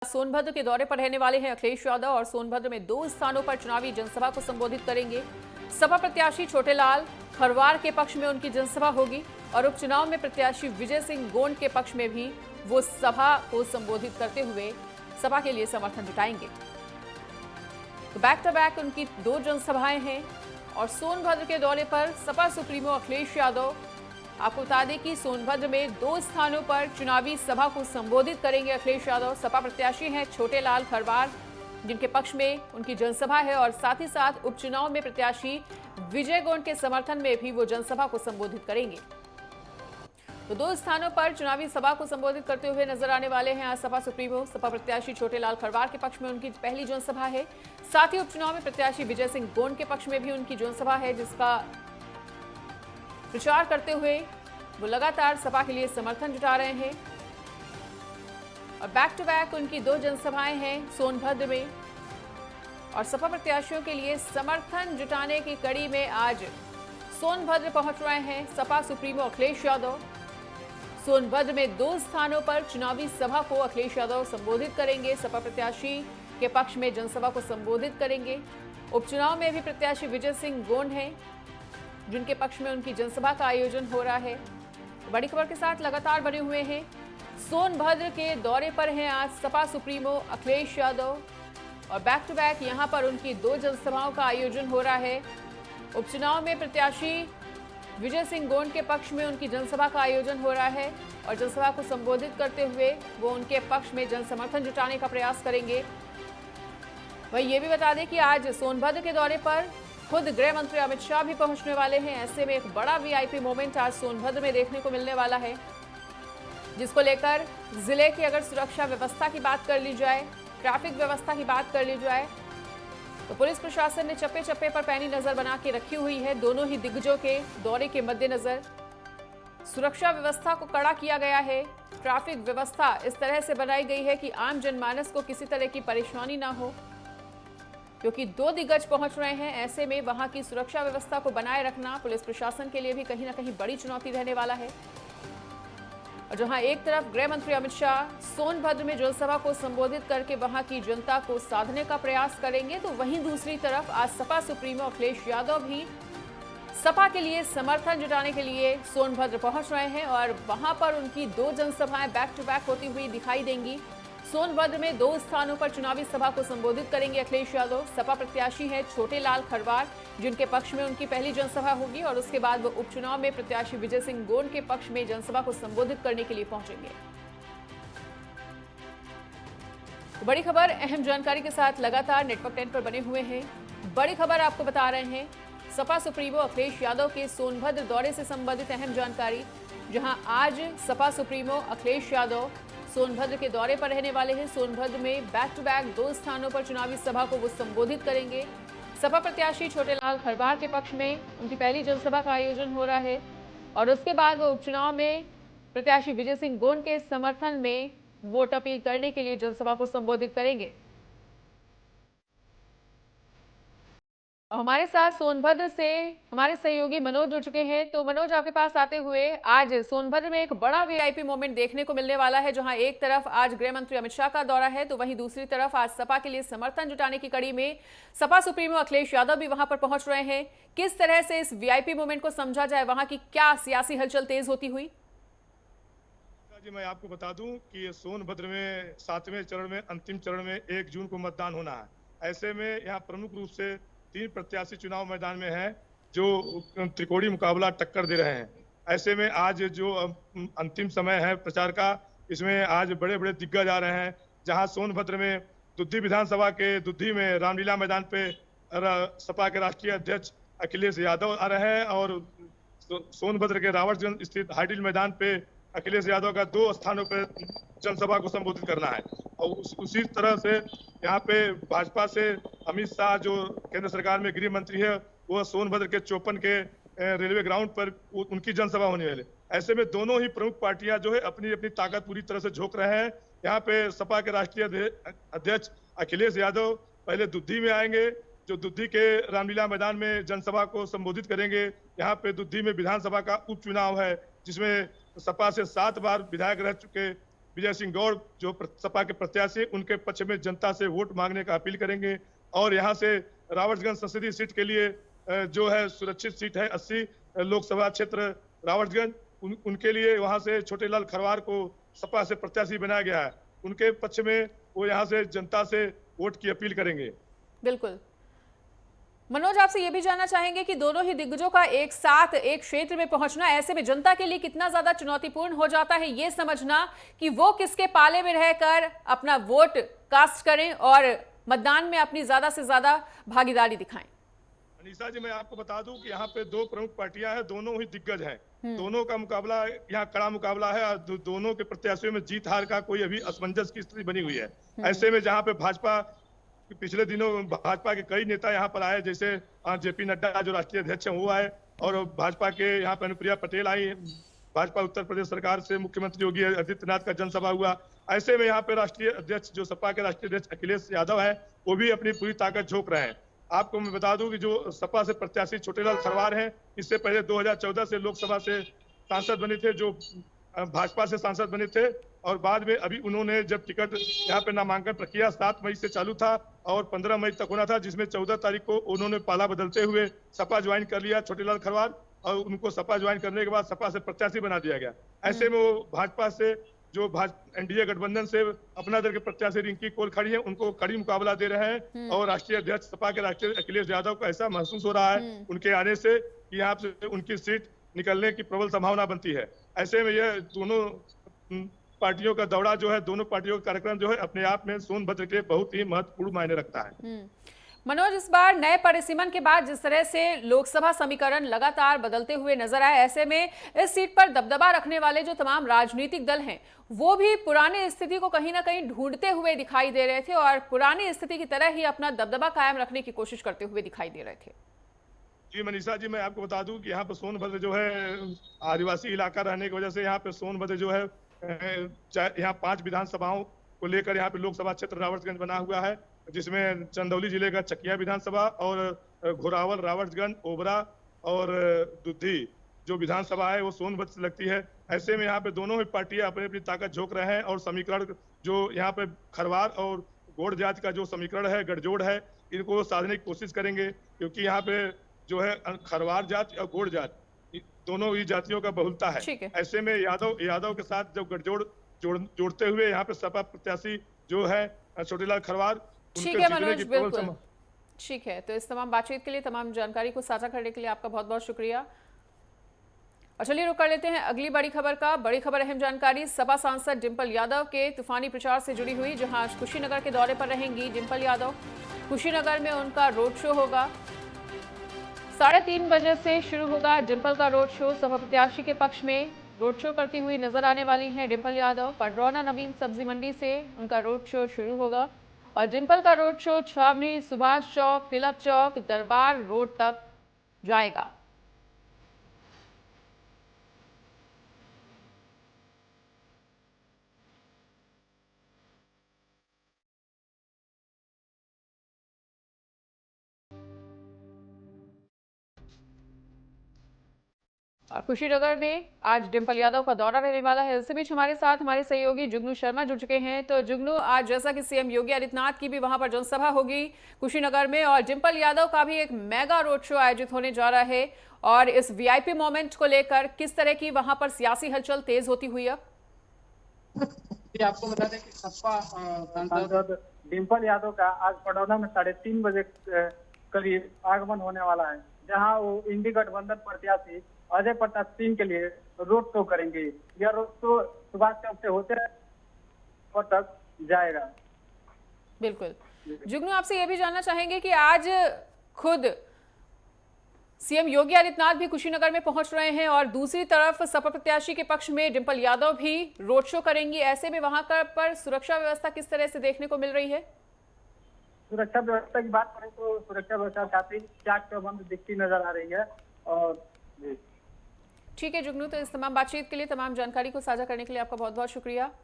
सोनभद्र के दौरे पर रहने वाले हैं अखिलेश यादव और सोनभद्र में 2 स्थानों पर चुनावी जनसभा को संबोधित करेंगे। सपा प्रत्याशी छोटेलाल खरवार के पक्ष में उनकी जनसभा होगी और उपचुनाव में प्रत्याशी विजय सिंह गोंड के पक्ष में भी वो सभा को संबोधित करते हुए सपा के लिए समर्थन जुटाएंगे। तो बैक टू बैक उनकी 2 जनसभाएं हैं और सोनभद्र के दौरे पर सपा सुप्रीमो अखिलेश यादव आपको बता दें कि सोनभद्र में 2 स्थानों पर चुनावी सभा को संबोधित करेंगे अखिलेश यादव। सपा प्रत्याशी हैं छोटेलाल खरवार, जिनके पक्ष में उनकी जनसभा है और साथ ही साथ उपचुनाव में प्रत्याशी विजय गोंड के समर्थन में भी वो जनसभा को संबोधित करेंगे। तो 2 स्थानों पर चुनावी सभा को संबोधित करते हुए नजर आने वाले हैं आज सपा सुप्रीमो। सपा प्रत्याशी छोटेलाल खरवार के पक्ष में उनकी पहली जनसभा है, साथ ही उपचुनाव में प्रत्याशी विजय सिंह गोंड के पक्ष में भी उनकी जनसभा है, जिसका प्रचार करते हुए वो लगातार सपा के लिए समर्थन जुटा रहे हैं। और बैक टू बैक उनकी 2 जनसभाएं हैं सोनभद्र में और सपा प्रत्याशियों के लिए समर्थन जुटाने की कड़ी में आज सोनभद्र पहुंच रहे हैं सपा सुप्रीमो अखिलेश यादव। सोनभद्र में 2 स्थानों पर चुनावी सभा को अखिलेश यादव संबोधित करेंगे। सपा प्रत्याशी के पक्ष में जनसभा को संबोधित करेंगे। उपचुनाव में भी प्रत्याशी विजय सिंह गोंड हैं, जिनके पक्ष में उनकी जनसभा का आयोजन हो रहा है। बड़ी खबर के साथ लगातार बने हुए हैं। सोनभद्र के दौरे पर हैं आज सपा सुप्रीमो अखिलेश यादव और बैक टू बैक यहां पर उनकी 2 जनसभाओं का आयोजन हो रहा है। उपचुनाव में प्रत्याशी विजय सिंह गोंड के पक्ष में उनकी जनसभा का आयोजन हो रहा है और जनसभा को संबोधित करते हुए वो उनके पक्ष में जनसमर्थन जुटाने का प्रयास करेंगे। वहीं ये भी बता दें कि आज सोनभद्र के दौरे पर खुद गृह मंत्री अमित शाह भी पहुंचने वाले हैं। ऐसे में एक बड़ा वीआईपी मोमेंट आज सोनभद्र में देखने को मिलने वाला है, जिसको लेकर जिले की अगर सुरक्षा व्यवस्था की बात कर ली जाए, ट्रैफिक व्यवस्था की बात कर ली जाए, तो पुलिस प्रशासन ने चप्पे चप्पे पर पैनी नजर बना के रखी हुई है। दोनों ही दिग्गजों के दौरे के मद्देनजर सुरक्षा व्यवस्था को कड़ा किया गया है। ट्रैफिक व्यवस्था इस तरह से बनाई गई है कि आम जनमानस को किसी तरह की परेशानी ना हो, क्योंकि 2 दिग्गज पहुंच रहे हैं। ऐसे में वहां की सुरक्षा व्यवस्था को बनाए रखना पुलिस प्रशासन के लिए भी कहीं ना कहीं बड़ी चुनौती रहने वाला है। और जहां एक तरफ गृह मंत्री अमित शाह सोनभद्र में जनसभा को संबोधित करके वहां की जनता को साधने का प्रयास करेंगे, तो वहीं दूसरी तरफ आज सपा सुप्रीमो अखिलेश यादव भी सपा के लिए समर्थन जुटाने के लिए सोनभद्र पहुंच रहे हैं और वहां पर उनकी 2 जनसभाएं बैक टू बैक होती हुई दिखाई देंगी। सोनभद्र में 2 स्थानों पर चुनावी सभा को संबोधित करेंगे अखिलेश यादव। सपा प्रत्याशी हैं छोटेलाल खरवार, जिनके पक्ष में उनकी पहली जनसभा होगी और उसके बाद वो उपचुनाव में प्रत्याशी विजय सिंह गोंड के पक्ष में जनसभा को संबोधित करने के लिए पहुंचेंगे। बड़ी खबर, अहम जानकारी के साथ लगातार नेटवर्क 10 पर बने हुए हैं। बड़ी खबर आपको बता रहे हैं सपा सुप्रीमो अखिलेश यादव के सोनभद्र दौरे से संबंधित अहम जानकारी, जहां आज सपा सुप्रीमो अखिलेश यादव सोनभद्र के दौरे पर रहने वाले हैं। सोनभद्र में बैक टू बैक 2 स्थानों पर चुनावी सभा को वो संबोधित करेंगे। सपा प्रत्याशी छोटेलाल खरवार के पक्ष में उनकी पहली जनसभा का आयोजन हो रहा है और उसके बाद वो उपचुनाव में प्रत्याशी विजय सिंह गोंड के समर्थन में वोट अपील करने के लिए जनसभा को संबोधित करेंगे। हमारे साथ सोनभद्र से हमारे सहयोगी मनोज जुड़ चुके हैं। तो मनोज, आपके पास आते हुए आज सोनभद्र में एक बड़ा वीआईपी मोमेंट देखने को मिलने वाला है, जहां एक तरफ आज गृह मंत्री अमित शाह का दौरा है, तो वहीं दूसरी तरफ आज सपा के लिए समर्थन जुटाने की कड़ी में सपा सुप्रीमो अखिलेश यादव भी वहां पर पहुंच रहे हैं। किस तरह से इस वीआईपी मोमेंट को समझा जाए, वहां की क्या सियासी हलचल तेज होती हुई? जी, मैं आपको बता दूं कि सोनभद्र में 7वें चरण में अंतिम चरण में 1 जून को मतदान होना है। ऐसे में यहाँ प्रमुख रूप से 3 प्रत्याशी चुनाव मैदान में हैं, जो त्रिकोणीय मुकाबला टक्कर दे रहे हैं। ऐसे में आज जो अंतिम समय है प्रचार का, इसमें आज बड़े बड़े दिग्गज आ रहे हैं। जहां सोनभद्र में दुद्धी विधानसभा के दुद्धी में रामलीला मैदान पे सपा के राष्ट्रीय अध्यक्ष अखिलेश यादव आ रहे हैं और सोनभद्र के रावतगंज स्थित हाइडिल मैदान पे अखिलेश यादव का 2 स्थानों पर जनसभा को संबोधित करना है। और उसी तरह से यहाँ पे भाजपा से अमित शाह, जो केंद्र सरकार में गृह मंत्री है, वो सोनभद्र के चौपन के रेलवे ग्राउंड पर उनकी जनसभा होने वाले। ऐसे में दोनों ही प्रमुख पार्टियां जो है अपनी अपनी ताकत पूरी तरह से झोंक रहे हैं। यहाँ पे सपा के राष्ट्रीय अध्यक्ष अखिलेश यादव पहले दुद्धी में आएंगे, जो दुद्धी के रामलीला मैदान में जनसभा को संबोधित करेंगे। यहाँ पे दुद्धी में विधानसभा का उपचुनाव है, जिसमें सपा से 7 बार विधायक रह चुके विजय सिंह गौड़ जो सपा के प्रत्याशी, उनके पक्ष में जनता से वोट मांगने का अपील करेंगे। और यहाँ से रावर्टगंज संसदीय सीट के लिए जो है सुरक्षित सीट है 80 लोकसभा क्षेत्र रावर्टगंज, उनके लिए वहां से छोटेलाल खरवार को सपा से प्रत्याशी बनाया गया है। उनके पक्ष में वो यहाँ से जनता से वोट की अपील करेंगे। बिल्कुल। मनोज, आपसे ये भी जानना चाहेंगे कि दोनों ही दिग्गजों का एक साथ एक क्षेत्र में पहुंचना ऐसे में जनता के लिए कितना ज्यादा चुनौतीपूर्ण हो जाता है ये समझना कि वो किसके पाले में रहकर अपना वोट कास्ट करें और मतदान में अपनी ज्यादा से ज्यादा भागीदारी दिखाएं। अनीसा जी, मैं आपको बता दूं कि यहाँ पे दो प्रमुख पार्टियां हैं, दोनों ही दिग्गज हैं। दोनों का मुकाबला यहाँ कड़ा मुकाबला है और दोनों के प्रत्याशियों में जीत हार का कोई अभी असमंजस की स्थिति बनी हुई है। ऐसे में जहाँ पे भाजपा पिछले दिनों भाजपा के कई नेता यहाँ पर आए, जैसे जेपी नड्डा जो राष्ट्रीय अध्यक्ष हैं वो आए, और भाजपा के यहाँ पे अनुप्रिया पटेल आई। भाजपा उत्तर प्रदेश सरकार से मुख्यमंत्री योगी आदित्यनाथ का जनसभा हुआ। ऐसे में यहाँ पे राष्ट्रीय अध्यक्ष जो सपा के राष्ट्रीय अध्यक्ष अखिलेश यादव है, वो भी अपनी पूरी ताकत झोंक रहे हैं। आपको मैं बता दूं कि जो सपा से प्रत्याशी छोटेलाल खरवार हैं, इससे पहले 2014 से लोकसभा से सांसद बने थे, जो भाजपा से सांसद बने थे, और बाद में अभी उन्होंने जब टिकट यहाँ पे नामांकन प्रक्रिया 7 मई से चालू था और 15 मई तक होना था, जिसमें 14 तारीख को उन्होंने पाला बदलते हुए सपा ज्वाइन कर लिया छोटेलाल खरवार, और उनको सपा ज्वाइन करने के बाद सपा से प्रत्याशी बना दिया गया। ऐसे में वो भाजपा से जो एनडीए गठबंधन से अपना दल के प्रत्याशी रिंकी कोल खड़ी है, उनको कड़ी मुकाबला दे रहे हैं। और राष्ट्रीय अध्यक्ष सपा के राष्ट्रीय अखिलेश यादव को ऐसा महसूस हो रहा है उनके आने से कि यहाँ से उनकी सीट निकलने की प्रबल संभावना बनती है। ऐसे में यह दोनों पार्टियों का दौड़ा जो है, दोनों पार्टियों का कार्यक्रम जो है, अपने आप में सोनभद्र के बहुत ही महत्वपूर्ण मायने रखता है। मनोज, इस बार नए परिसीमन के बाद जिस तरह से लोकसभा समीकरण लगातार बदलते हुए नजर आए, ऐसे में इस सीट पर दबदबा रखने वाले जो तमाम राजनीतिक दल हैं, वो भी पुरानी स्थिति को कहीं ना कहीं ढूंढते हुए दिखाई दे रहे थे और पुरानी स्थिति की तरह ही अपना दबदबा कायम रखने की कोशिश करते हुए दिखाई दे रहे थे। जी मनीषा जी, मैं आपको बता दूं कि यहाँ पे सोनभद्र जो है आदिवासी इलाका रहने की वजह से यहाँ पे सोनभद्र जो है यहाँ 5 विधानसभाओं को लेकर यहाँ पे लोकसभा क्षेत्र रावर्टगंज बना हुआ है, जिसमें चंदौली जिले का चकिया विधानसभा और घोरावल, रावर्टगंज, ओबरा और दुद्धी जो विधानसभा है वो सोनभद्र से लगती है। ऐसे में यहाँ पे दोनों ही पार्टियां अपनी अपनी ताकत झोंक रहे हैं और समीकरण जो यहाँ पे खरवार और गौड़ जाति का जो समीकरण है, गठजोड़ है, इनको साधने की कोशिश करेंगे, क्योंकि यहाँ पे जो है खरवार जाति और गौड़ जाति दोनों ही जातियों का बहुलता है। ऐसे में यादव के साथ जब गठजोड़ जोड़ते हुए यहाँ पे सपा प्रत्याशी जो है छोटेलाल खरवार, ठीक है मनोज, बिल्कुल ठीक है। तो इस तमाम बातचीत के लिए, तमाम जानकारी को साझा करने के लिए आपका बहुत बहुत शुक्रिया। और चलिए रुक कर लेते हैं अगली बड़ी खबर का। बड़ी खबर, अहम जानकारी सपा सांसद डिंपल यादव के तूफानी प्रचार से जुड़ी हुई, जहां आज कुशीनगर के दौरे पर रहेंगी डिंपल यादव। कुशीनगर में उनका रोड शो होगा, 3:30 बजे से शुरू होगा डिंपल का रोड शो। सपा प्रत्याशी के पक्ष में रोड शो करती हुई नजर आने वाली हैं डिंपल यादव। पडरौना नवीन सब्जी मंडी से उनका रोड शो शुरू होगा और डिंपल का रोड शो छावनी, सुभाष चौक, तिलक चौक, दरबार रोड तक जाएगा। और कुशीनगर में आज डिंपल यादव का दौरा रहने वाला है। इसी बीच हमारे साथ हमारे सहयोगी जुगनू शर्मा जुड़ चुके हैं। तो जुगनू, आज जैसा कि सीएम योगी आदित्यनाथ की भी वहां पर जनसभा होगी कुशीनगर में, और डिंपल यादव का भी एक मेगा रोड शो आयोजित होने जा रहा है, और इस वीआईपी मोमेंट को लेकर किस तरह की वहां पर सियासी हलचल तेज होती हुई है? आपको बता दें कि सपा सांसद डिंपल यादव का आज पडरौना में 3:30 बजे करीब आगमन होने वाला है, जहां वो इंडी गठबंधन प्रत्याशी अजय प्रताप सिंह के लिए रोड शो करेंगे। यह रोड शो सुभाष चौक से होते तक जाएगा। बिल्कुल। जुगनू, आपसे यह भी जानना चाहेंगे कि आज खुद सीएम योगी आदित्यनाथ भी कुशीनगर में पहुंच रहे हैं और दूसरी तरफ सपा प्रत्याशी के पक्ष में डिंपल यादव भी रोड शो करेंगी। ऐसे में वहां पर सुरक्षा व्यवस्था किस तरह से देखने को मिल रही है? सुरक्षा व्यवस्था की बात करें तो सुरक्षा व्यवस्था काफी चाक चौबंद दिखती नजर आ रही है। और ठीक है जुगनू, तो इस तमाम बातचीत के लिए, तमाम जानकारी को साझा करने के लिए आपका बहुत बहुत शुक्रिया।